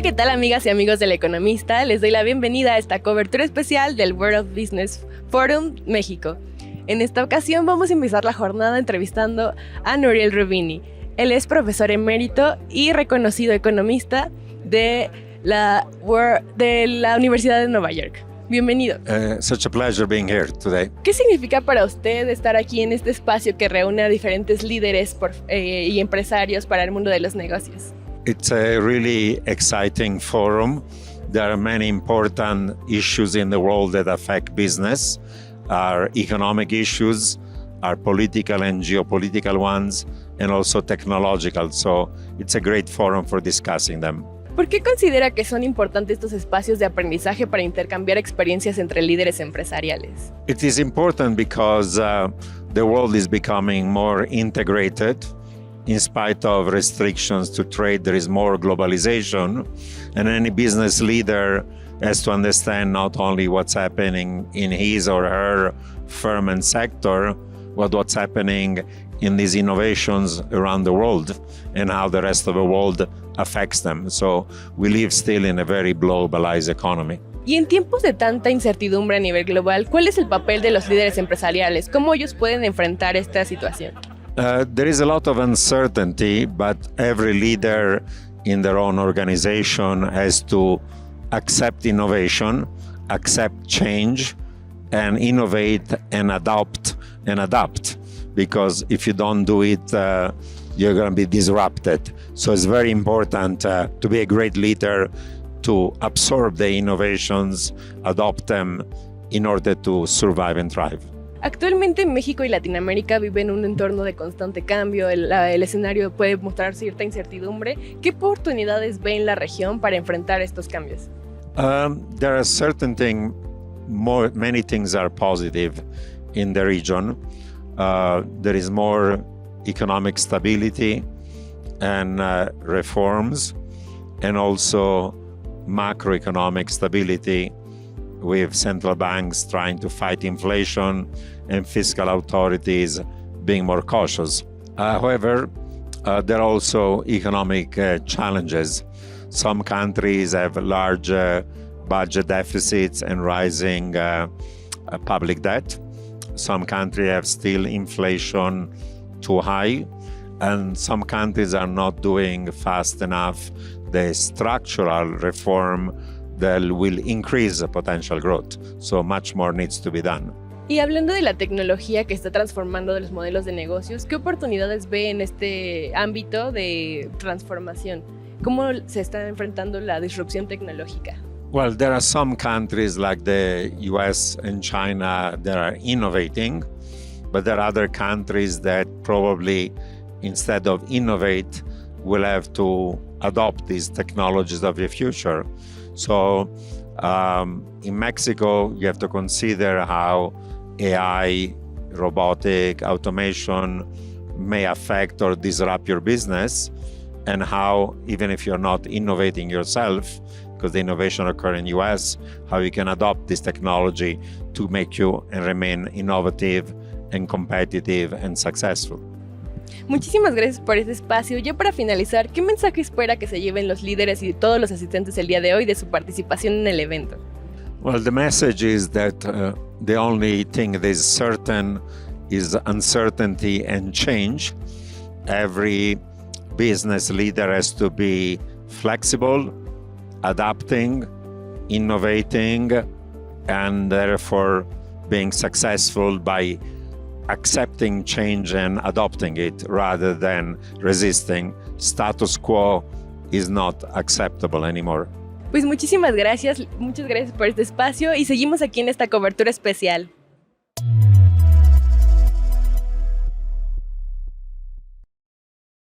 ¿qué tal amigas y amigos del Economista? Les doy la bienvenida a esta cobertura especial del World Business Forum México. En esta ocasión vamos a empezar la jornada entrevistando a Nouriel Roubini. Él es profesor emérito y reconocido economista de la Universidad de Nueva York. Bienvenido. Such a pleasure being here today. ¿Qué significa para usted estar aquí en este espacio que reúne a diferentes líderes y empresarios para el mundo de los negocios? It's a really exciting forum. There are many important issues in the world that affect business. Our economic issues, our political and geopolitical ones, and also technological. So it's a great forum for discussing them. ¿Por qué considera que son importantes estos espacios de aprendizaje para intercambiar experiencias entre líderes empresariales? It is important because the world is becoming more integrated. In spite of restrictions to trade, there is more globalization, and any business leader has to understand not only what's happening in his or her firm and sector, but what's happening in these innovations around the world and how the rest of the world affects them. So we live still in a very globalized economy. Y en tiempos de tanta incertidumbre a nivel global, ¿cuál es el papel de los líderes empresariales? ¿Cómo ellos pueden enfrentar esta situación? There is a lot of uncertainty, but every leader in their own organization has to accept innovation, accept change, and innovate and adapt. Because if you don't do it, you're going to be disrupted. So it's very important to be a great leader, to absorb the innovations, adopt them in order to survive and thrive. Actualmente México y Latinoamérica viven un entorno de constante cambio, el escenario puede mostrar cierta incertidumbre. ¿Qué oportunidades ve en la región para enfrentar estos cambios? There are many things are positive in the region. There is more economic stability and reforms, and also macroeconomic stability with central banks trying to fight inflation and fiscal authorities being more cautious. However, there are also economic challenges. Some countries have large budget deficits and rising public debt. Some countries have still inflation too high, and some countries are not doing fast enough the structural reform that will increase the potential growth. So much more needs to be done. Y hablando de la tecnología que está transformando los modelos de negocios, ¿qué oportunidades ve en este ámbito de transformación? ¿Cómo se está enfrentando la disrupción tecnológica? Well, there are some countries like the US and China that are innovating, but there are other countries that probably, instead of innovate, will have to adopt these technologies of the future. So in Mexico, you have to consider how AI, robotic, automation may affect or disrupt your business, and how, even if you're not innovating yourself, because the innovation occurs in the US, how you can adopt this technology to make you and remain innovative and competitive and successful. Muchísimas gracias por este espacio. Ya para finalizar, ¿qué mensaje espera que se lleven los líderes y todos los asistentes el día de hoy de su participación en el evento? Well, the message is that the only thing that is certain is uncertainty and change. Every business leader has to be flexible, adapting, innovating, and therefore being successful by accepting change and adopting it rather than resisting. Status quo is not acceptable anymore. Pues muchas gracias por este espacio y seguimos aquí en esta cobertura especial.